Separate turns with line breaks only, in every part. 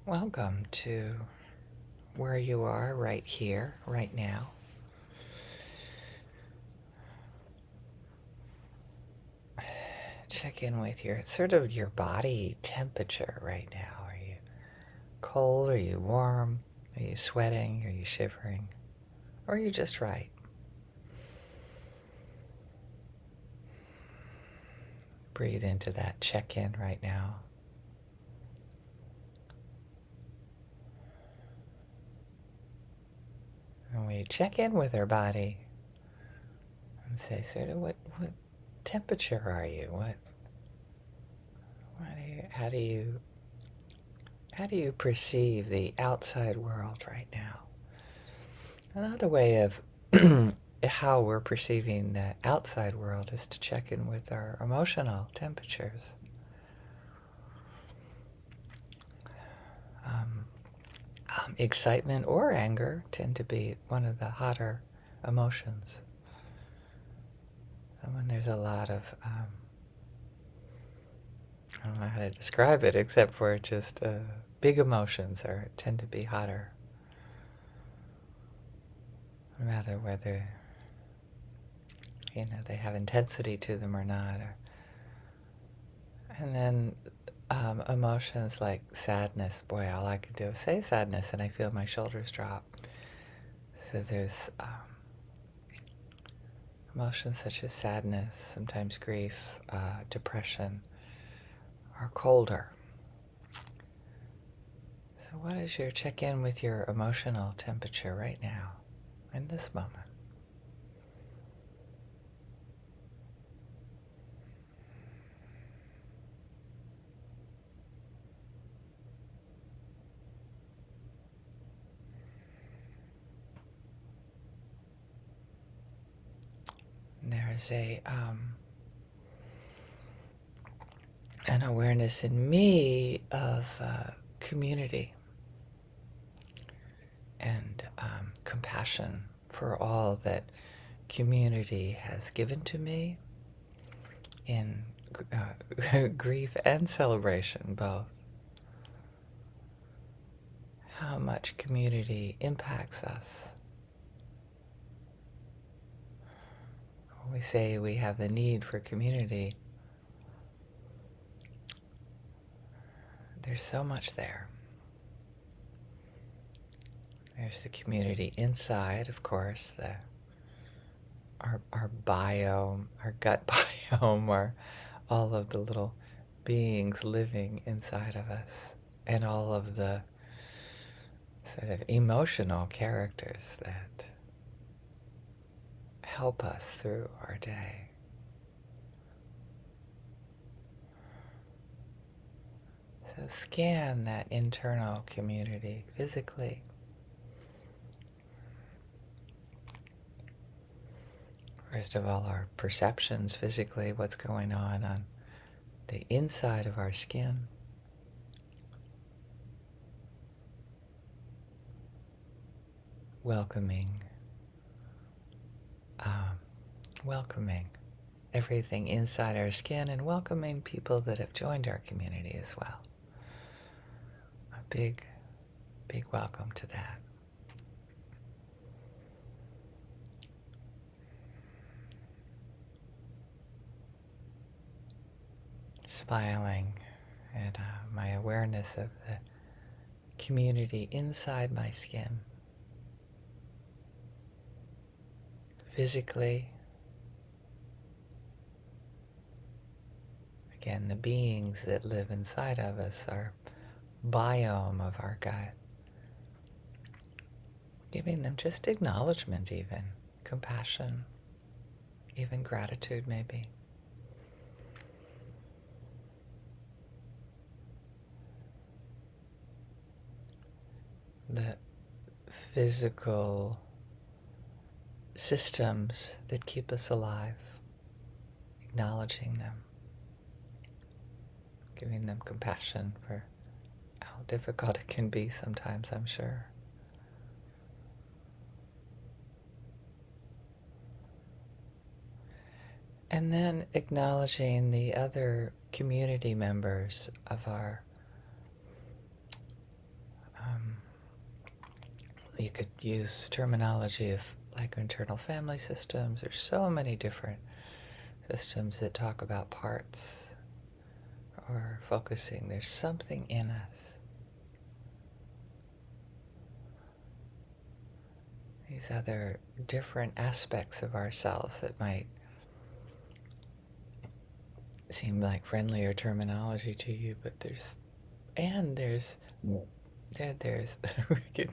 Welcome to where you are right here, right now. Check in with your body temperature right now. Are you cold? Are you warm? Are you sweating? Are you shivering? Or are you just right? Breathe into that check-in right now. And we check in with our body and say, what temperature are you? How do you perceive the outside world right now? Another way of how we're perceiving the outside world is to check in with our emotional temperatures. Um, Excitement or anger tend to be one of the hotter emotions. And when there's a lot of, I don't know how to describe it except for just big emotions tend to be hotter. No matter whether, they have intensity to them or not. And then emotions like sadness, boy, all I can do is say sadness and I feel my shoulders drop. So there's emotions such as sadness, sometimes grief, depression, are colder. So what is your check-in with your emotional temperature right now, in this moment? There's an awareness in me of community and compassion for all that community has given to me in grief and celebration, both. How much community impacts us. When we say we have the need for community, there's so much there. There's the community inside, of course, our biome, our gut biome, all of the little beings living inside of us, and all of the sort of emotional characters that help us through our day. So scan that internal community physically. First of all, our perceptions physically, what's going on the inside of our skin. Welcoming everything inside our skin and welcoming people that have joined our community as well. A big, big welcome to that. Smiling at my awareness of the community inside my skin. Physically, again, the beings that live inside of us, our biome of our gut. Giving them just acknowledgement even, compassion, even gratitude maybe. The physical systems that keep us alive, acknowledging them, giving them compassion for how difficult it can be sometimes, I'm sure. And then acknowledging the other community members of our You could use terminology of like internal family systems. There's so many different systems that talk about parts or focusing. There's something in us. These other different aspects of ourselves that might seem like friendlier terminology to you, but there's I can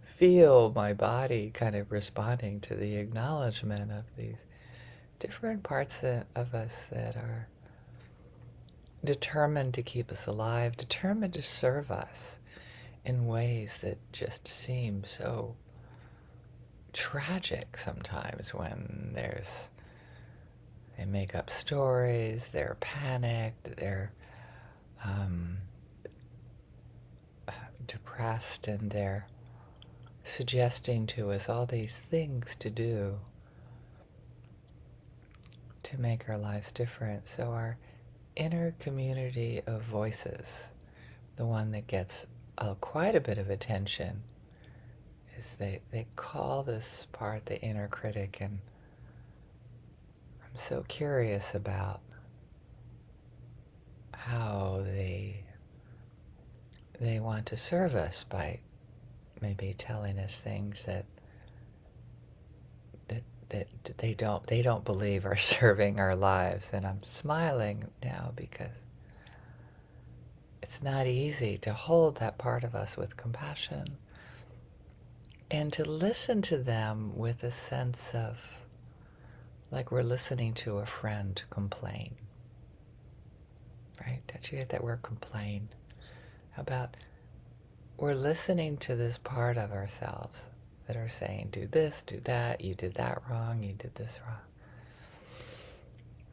feel my body kind of responding to the acknowledgement of these different parts of us that are determined to keep us alive, determined to serve us in ways that just seem so tragic sometimes when they make up stories, they're panicked, they're depressed, and they're suggesting to us all these things to do to make our lives different. So our inner community of voices, the one that gets quite a bit of attention, is they call this part the inner critic, and I'm so curious about how they want to serve us by maybe telling us things that they don't believe are serving our lives. And I'm smiling now because it's not easy to hold that part of us with compassion and to listen to them with a sense of like we're listening to a friend complain. Right? Don't you get that word, complain? How about we're listening to this part of ourselves that are saying, do this, do that, you did that wrong, you did this wrong.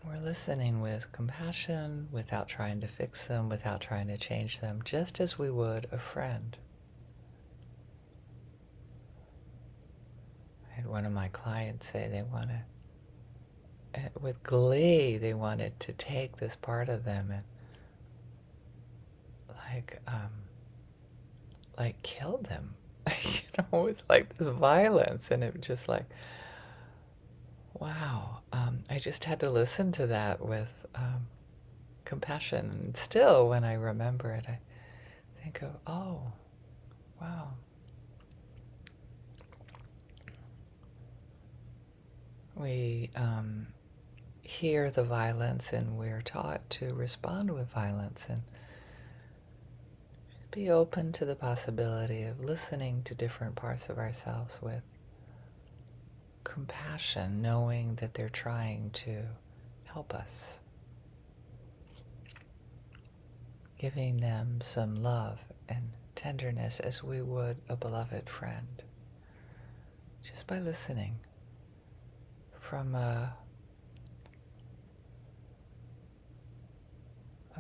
We're listening with compassion, without trying to fix them, without trying to change them, just as we would a friend. I had one of my clients say they want to, with glee, they wanted to take this part of them and like kill them. It was like this violence, and it was just like, wow. I just had to listen to that with compassion. And still, when I remember it, I think of, oh, wow. We hear the violence, and we're taught to respond with violence, and be open to the possibility of listening to different parts of ourselves with compassion, knowing that they're trying to help us, giving them some love and tenderness as we would a beloved friend, just by listening from a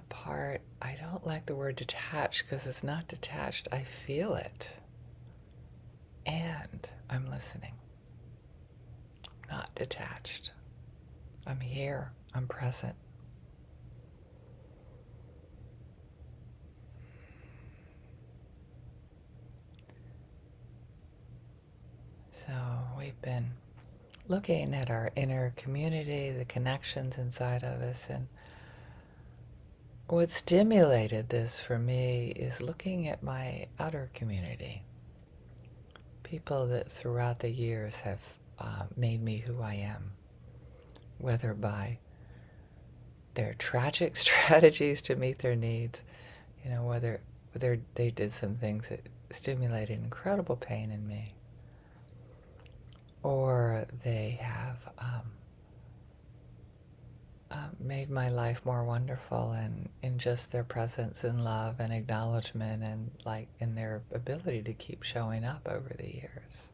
part. I don't like the word detached because it's not detached. I feel it, and I'm listening, not detached. I'm here, I'm present. So we've been looking at our inner community, the connections inside of us, and what stimulated this for me is looking at my outer community. People that throughout the years have made me who I am, whether by their tragic strategies to meet their needs, whether they did some things that stimulated incredible pain in me, or they have made my life more wonderful, and in just their presence and love and acknowledgement, and like in their ability to keep showing up over the years.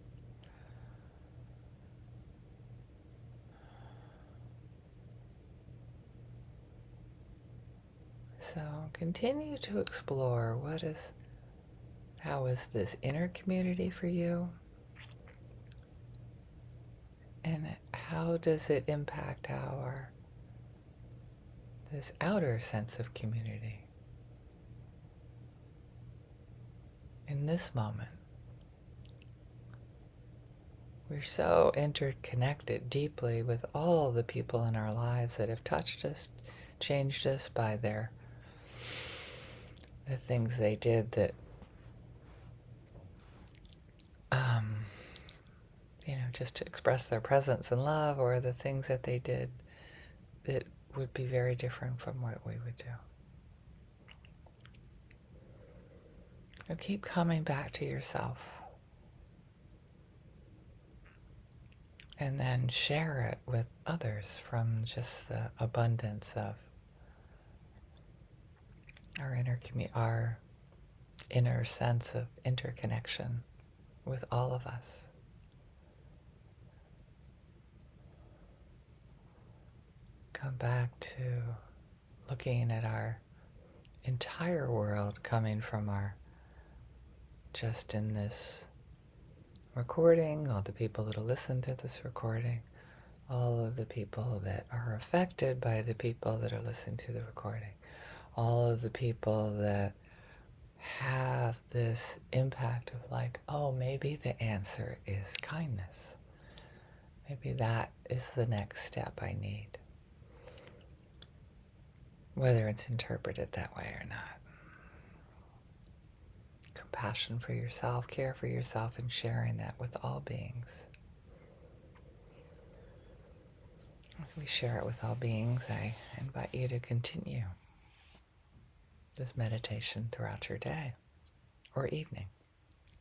So continue to explore how is this inner community for you, and how does it impact this outer sense of community in this moment, We're so interconnected deeply with all the people in our lives that have touched us, changed us by the things they did that, just to express their presence and love, or the things that they did that would be very different from what we would do. So keep coming back to yourself. And then share it with others from just the abundance of our inner sense of interconnection with all of us. Come back to looking at our entire world coming from just in this recording, all the people that'll listen to this recording, all of the people that are affected by the people that are listening to the recording, all of the people that have this impact of like, oh, maybe the answer is kindness. Maybe that is the next step I need. Whether it's interpreted that way or not. Compassion for yourself, care for yourself, and sharing that with all beings. As we share it with all beings, I invite you to continue this meditation throughout your day or evening.